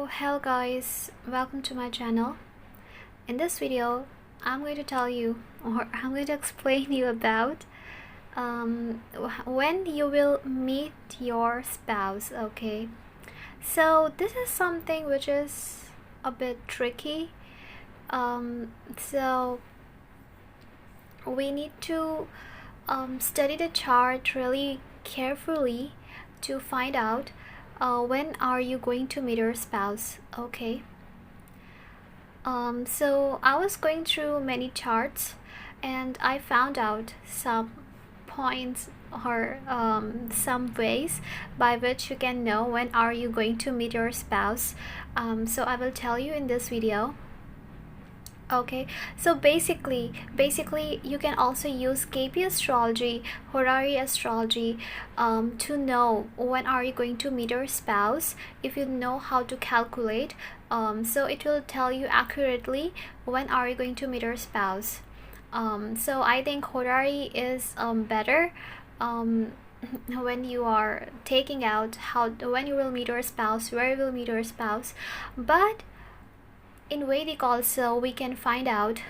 Hello guys, welcome to my channel. In this video I'm going to tell you, or I'm going to explain you about when you will meet your spouse. Okay, so this is something which is a bit tricky. So we need to study the chart really carefully to find out when are you going to meet your spouse. Okay, so I was going through many charts and I found out some points or some ways by which you can know when are you going to meet your spouse. So I will tell you in this video. Okay, so basically you can also use KP astrology, horary astrology, to know when are you going to meet your spouse. If you know how to calculate, so it will tell you accurately when are you going to meet your spouse. So I think horary is better when you are taking out when you will meet your spouse, where you will meet your spouse. But in Vedic also we can find out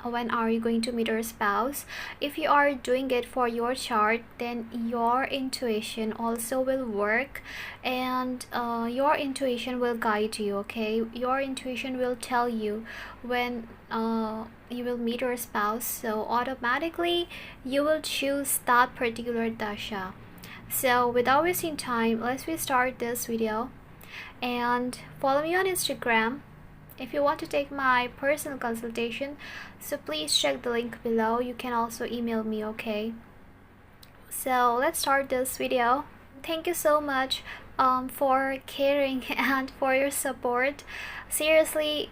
when are you going to meet your spouse. If you are doing it for your chart, then your intuition also will work, and your intuition will guide you. Okay, your intuition will tell you when you will meet your spouse, so automatically you will choose that particular dasha. So without wasting time, let's start this video. And follow me on Instagram if you want to take my personal consultation, so please check the link below. You can also email me. Okay, so let's start this video. Thank you so much for caring and for your support. Seriously,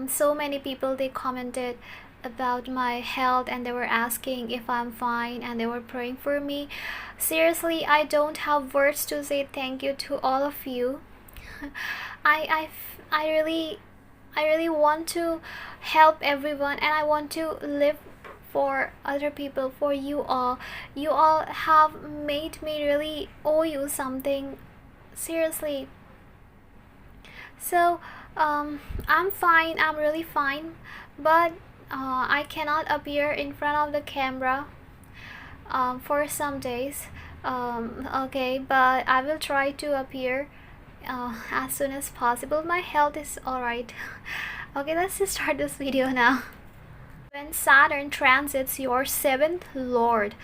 so many people, they commented about my health and they were asking if I'm fine and they were praying for me. Seriously, I don't have words to say thank you to all of you. I really want to help everyone, and I want to live for other people, for you all. You all have made me really owe you something, seriously. So I'm fine, I'm really fine, but I cannot appear in front of the camera for some days. Okay, but I will try to appear as soon as possible. My health is alright. Okay, let's just start this video now. When Saturn transits your 7th lord,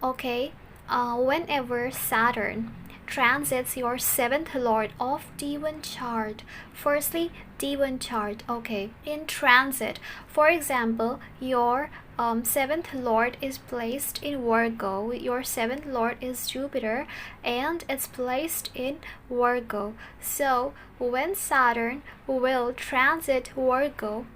okay, whenever Saturn transits your 7th lord of D1 chart, firstly D1 chart, okay, in transit, for example, your 7th lord is placed in Virgo. Your 7th lord is Jupiter and it's placed in Virgo. So when Saturn will transit Virgo,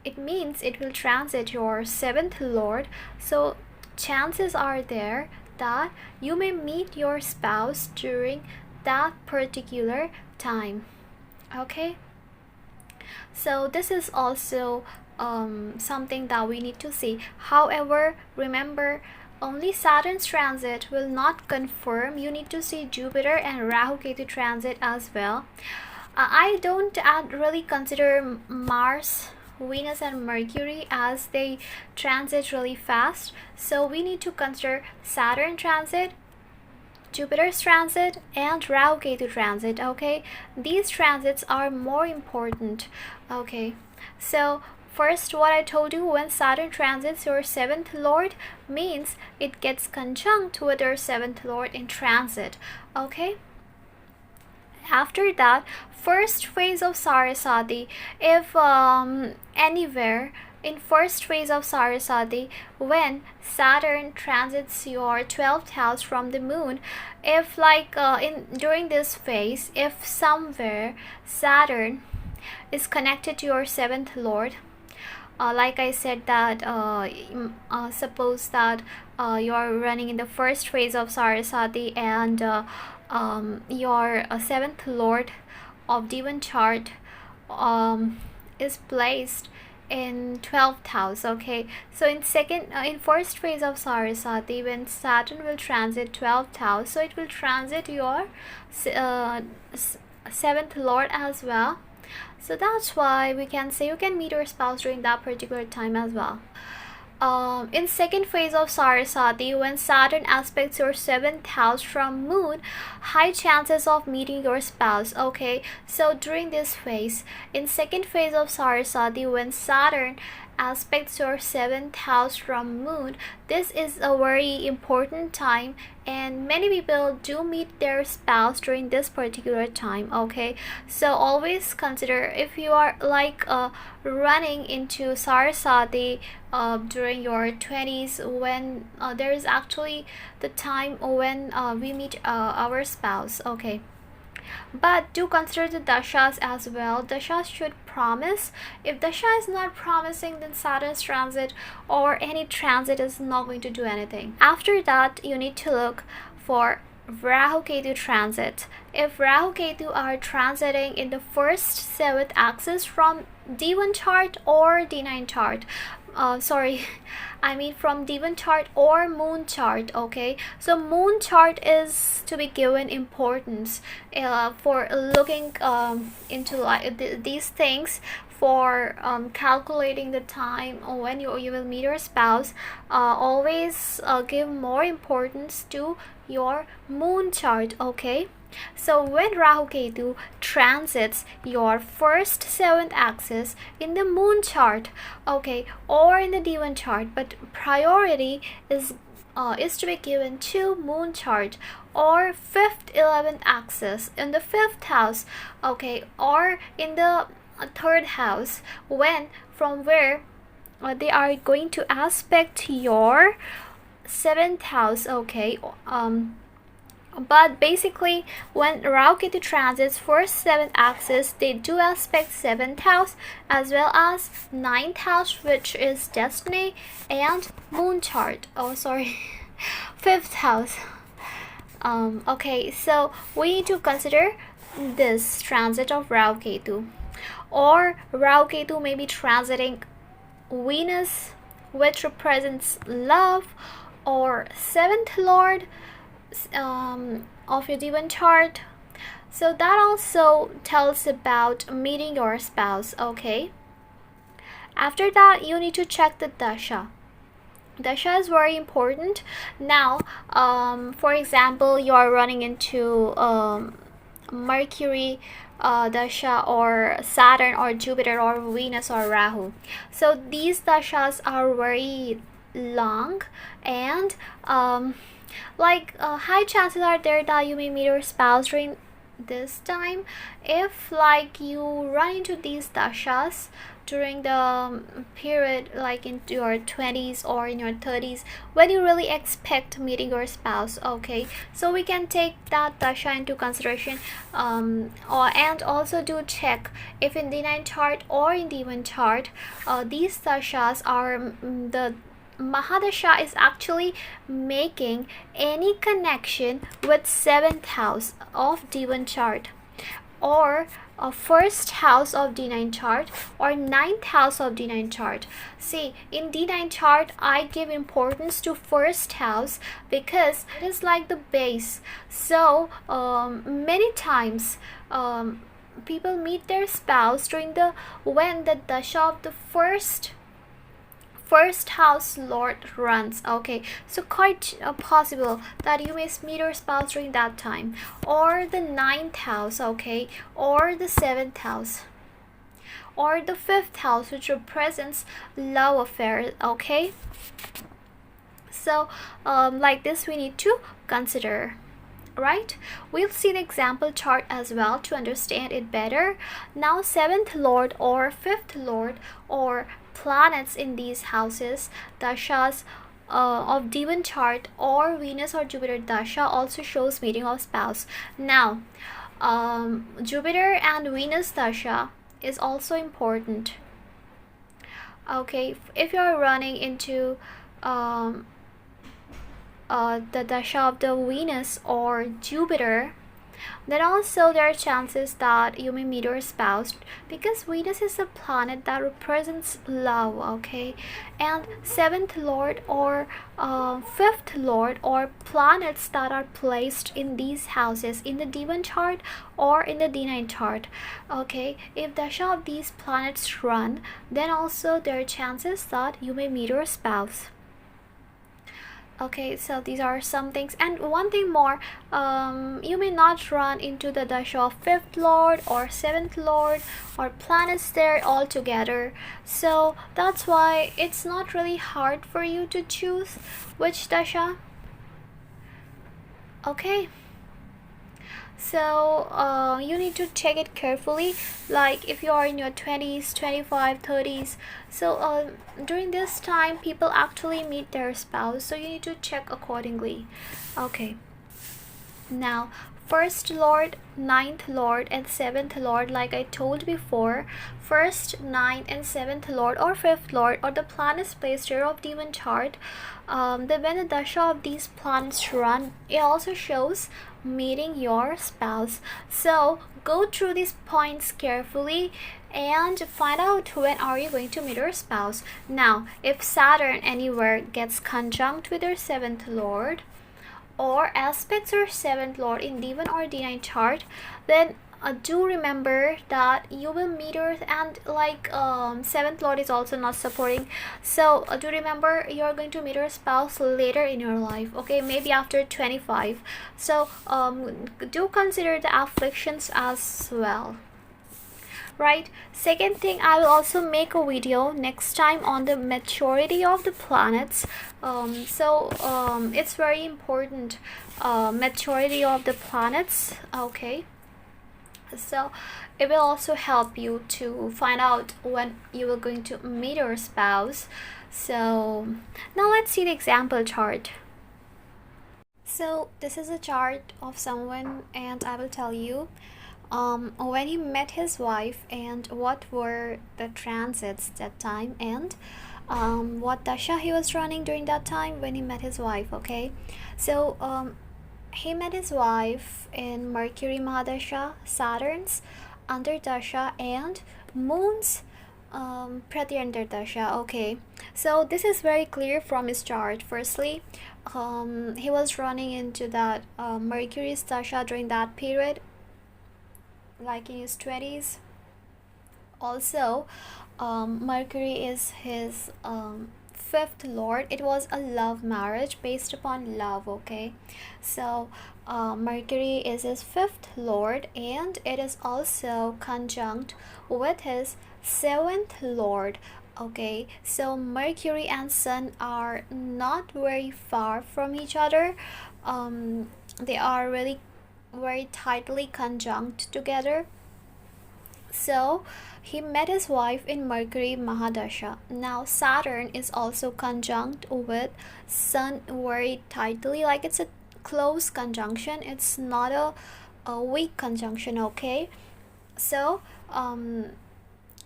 it means it will transit your 7th lord, so chances are there that you may meet your spouse during that particular time. Okay, so this is also something that we need to see. However, remember, only Saturn's transit will not confirm. You need to see Jupiter and Rahu Ketu transit as well. I don't really consider Mars, Venus and Mercury as they transit really fast, so we need to consider Saturn transit, Jupiter's transit and Rahu Ketu transit. Okay, these transits are more important. Okay, so first, what I told you, when Saturn transits your 7th lord, means it gets conjunct with your 7th lord in transit. Okay, after that, first phase of Saraswati, if anywhere in first phase of Saraswati, when Saturn transits your 12th house from the moon, if like during this phase, if somewhere Saturn is connected to your 7th lord, like I said that suppose that you are running in the first phase of Saraswati and your 7th lord of D1 chart is placed in 12th house. Okay, so in first phase of Saraswati, when Saturn will transit 12th house, so it will transit your seventh lord as well. So that's why we can say you can meet your spouse during that particular time as well. In second phase of Saraswati, when Saturn aspects your 7th house from Moon, high chances of meeting your spouse. Okay, so during this phase, in second phase of Saraswati, when Saturn aspects your 7th house from Moon, this is a very important time, and many people do meet their spouse during this particular time. Okay, so always consider, if you are like running into Saraswati during your 20s, when there is actually the time when we meet our spouse. Okay, but do consider the dashas as well. Dashas should promise. If dasha is not promising, then Saturn's transit or any transit is not going to do anything. After that, you need to look for Rahu Ketu transit. If Rahu Ketu are transiting in the first 7th axis from D1 chart or D9 chart, I mean from D1 chart or moon chart. Okay, so moon chart is to be given importance for looking into like these things, for calculating the time when you will meet your spouse. Always give more importance to your moon chart. Okay, so when Rahu Ketu transits your first 7th axis in the moon chart, okay, or in the D1 chart, but priority is to be given to moon chart or 5th 11th axis in the 5th house, okay, or in the 3rd house, when from where they are going to aspect your 7th house. Okay, but basically when Rahu Ketu transits first 7th axis, they do aspect 7th house as well as 9th house, which is destiny, and moon chart, 5th house. Okay, so we need to consider this transit of Rahu Ketu, or Rahu Ketu may be transiting Venus, which represents love, or 7th lord of your D1 chart. So that also tells about meeting your spouse. Okay, after that you need to check the dasha. Dasha is very important. Now for example, you are running into Mercury dasha, or Saturn or Jupiter or Venus or Rahu. So these dashas are very long, and high chances are there that you may meet your spouse during this time. If like you run into these dashas during the period like in your 20s or in your 30s, when you really expect meeting your spouse. Okay, so we can take that dasha into consideration, and also do check if in D9 chart or in D1 chart these dashas are the Mahadasha is actually making any connection with 7th house of D1 chart, or a 1st house of D9 chart, or 9th house of D9 chart. See, in D9 chart I give importance to 1st house because it is like the base. So many times people meet their spouse during when the dasha of the first house lord runs. Okay, so quite possible that you may meet your spouse during that time, or the 9th house, okay, or the 7th house, or the 5th house, which represents love affair. Okay, so like this we need to consider, right? We'll see the example chart as well to understand it better. Now 7th lord or 5th lord or planets in these houses, dashas of D1 chart or Venus or Jupiter dasha also shows meeting of spouse. Now Jupiter and Venus dasha is also important. Okay, if you are running into the dasha of the Venus or Jupiter, Then also there are chances that you may meet your spouse, because Venus is a planet that represents love, okay? And seventh lord or fifth lord, or planets that are placed in these houses in the D1 chart or in the D9 chart, okay? If Dasha of these planets run, then also there are chances that you may meet your spouse. Okay, so these are some things. And one thing more, you may not run into the dasha of fifth lord or seventh lord or planets there all together, so that's why it's not really hard for you to choose which dasha. Okay, so you need to check it carefully, like if you are in your 20s, 25, 30s. So during this time people actually meet their spouse, so you need to check accordingly. Okay, now first lord, ninth lord, and seventh lord, like I told before, first, ninth, and seventh lord or fifth lord, or the planets placed here of D1 chart, when the dasha of these planets run, it also shows meeting your spouse. So go through these points carefully and find out when are you going to meet your spouse. Now if Saturn anywhere gets conjunct with your seventh lord, or aspects your seventh lord in D1 or D9 chart, then do remember that you will meet her, and like seventh lord is also not supporting, so do remember you're going to meet your spouse later in your life, okay, maybe after 25. So do consider the afflictions as well, right? Second thing, I will also make a video next time on the maturity of the planets. It's very important, maturity of the planets, okay? So it will also help you to find out when you are going to meet your spouse. So now let's see the example chart. So this is a chart of someone, and I will tell you when he met his wife and what were the transits that time, and what dasha he was running during that time when he met his wife, okay? So he met his wife in Mercury Mahadasha, Saturn's Antardasha, and Moon's Pratyantardasha, okay? So this is very clear from his chart. Firstly, he was running into that Mercury's Dasha during that period, like in his 20s. Also, Mercury is his fifth lord. It was a love marriage based upon love, okay? So Mercury is his fifth lord, and it is also conjunct with his seventh lord, okay? So Mercury and Sun are not very far from each other. They are really very tightly conjunct together. So he met his wife in Mercury Mahadasha. Now Saturn is also conjunct with Sun very tightly, like it's a close conjunction, it's not a weak conjunction, okay? So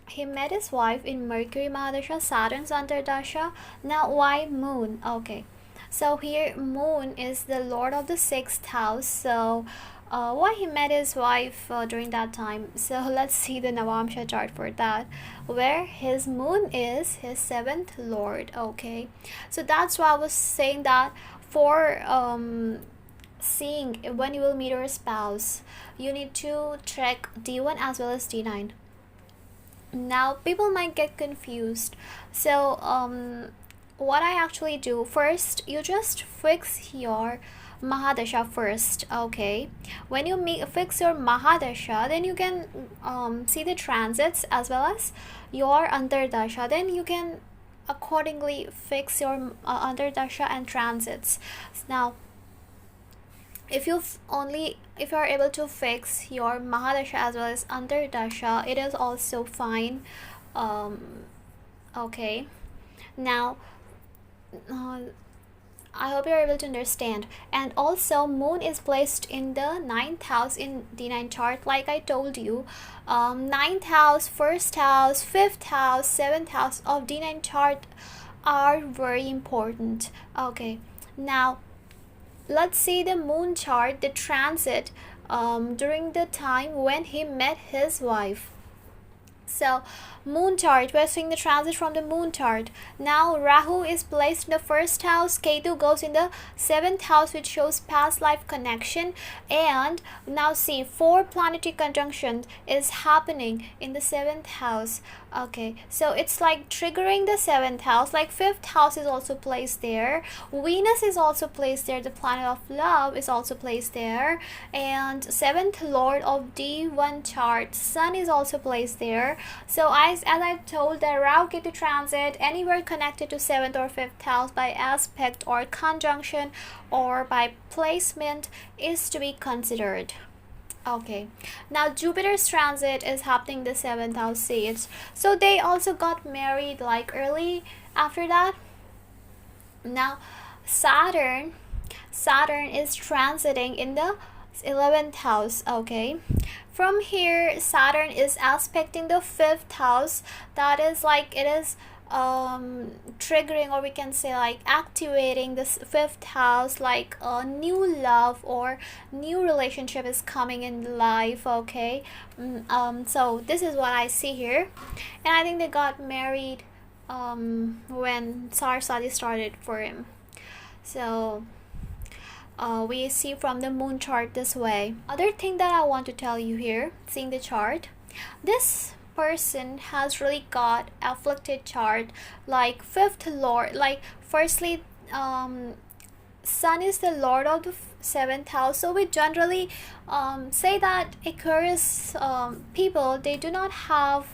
he met his wife in Mercury Mahadasha, Saturn's Antardasha. Now why Moon? Okay, so here Moon is the lord of the sixth house. So why he met his wife during that time? So let's see the Navamsha chart for that, where his moon is his seventh lord, okay? So that's why I was saying that for seeing when you will meet your spouse, you need to check D1 as well as D9. Now people might get confused, so what I actually do, first you just fix your Mahadasha first, okay? When you fix your Mahadasha, then you can see the transits as well as your Antardasha. Then you can accordingly fix your Antardasha and transits. Now if you are able to fix your Mahadasha as well as Antardasha, it is also fine, okay? Now I hope you're able to understand. And also Moon is placed in the ninth house in D9 chart, like I told you. Ninth house, first house, fifth house, seventh house of D9 chart are very important, okay? Now let's see the Moon chart, the transit during the time when he met his wife. So, moon chart, we're seeing the transit from the moon chart. Now, Rahu is placed in the first house, Ketu goes in the seventh house, which shows past life connection. And now, see, 4 planetary conjunctions is happening in the seventh house. Okay, so it's like triggering the seventh house, like fifth house is also placed there. Venus is also placed there, the planet of love is also placed there. And seventh lord of D1 chart, Sun is also placed there. So as I told, the Rahu Ketu transit anywhere connected to 7th or 5th house by aspect or conjunction or by placement is to be considered. Okay, now Jupiter's transit is happening in the 7th house seeds. So they also got married like early after that. Now Saturn is transiting in the 11th house. Okay, from here Saturn is aspecting the 5th house. That is like it is triggering, or we can say like activating this 5th house, like a new love or new relationship is coming in life. Okay, so this is what I see here, and I think they got married when Saraswati started for him. So we see from the moon chart this way. Other thing that I want to tell you here, seeing the chart, this person has really got afflicted chart, like 5th lord, like firstly Sun is the lord of the 7th house. So we generally say that Aquarius people, they do not have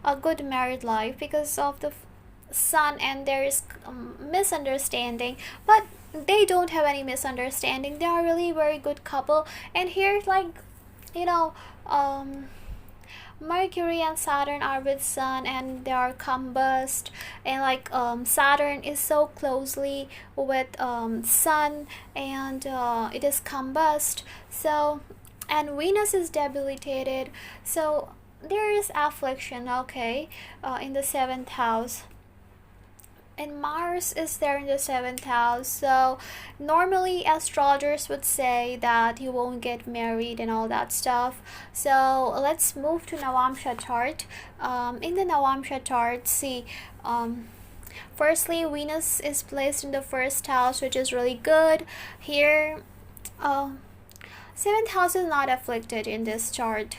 a good married life because of the Sun, and there is misunderstanding, but they don't have any misunderstanding. They are really very good couple. And here, like, you know, Mercury and Saturn are with Sun, and they are combust, and like Saturn is so closely with Sun, and it is combust. So, and Venus is debilitated, so there is affliction. Okay, in the 7th house. And Mars is there in the 7th house. So normally astrologers would say that you won't get married and all that stuff. So let's move to Navamsha chart. In the Navamsha chart, see, firstly Venus is placed in the 1st house, which is really good. Here 7th house is not afflicted in this chart.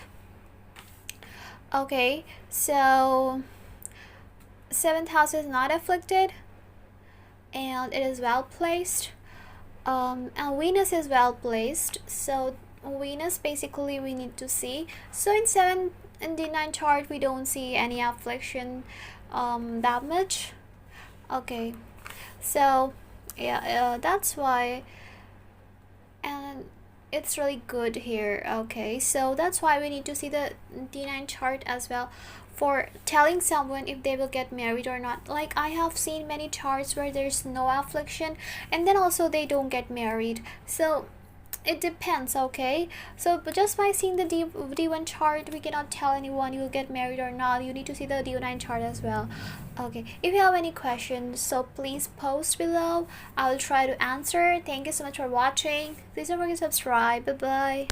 Okay, so 7th house is not afflicted, and it is well placed, and Venus is well placed. So Venus, basically we need to see. So in 7 and D9 chart we don't see any affliction that much. Okay, so yeah, that's why, and it's really good here. Okay, so that's why we need to see the D9 chart as well for telling someone if they will get married or not. Like I have seen many charts where there's no affliction, and then also they don't get married. So it depends. Okay, so but just by seeing the D1 chart we cannot tell anyone you will get married or not. You need to see the D9 chart as well. Okay, if you have any questions, so please post below. I will try to answer. Thank you so much for watching. Please don't forget to subscribe. Bye bye.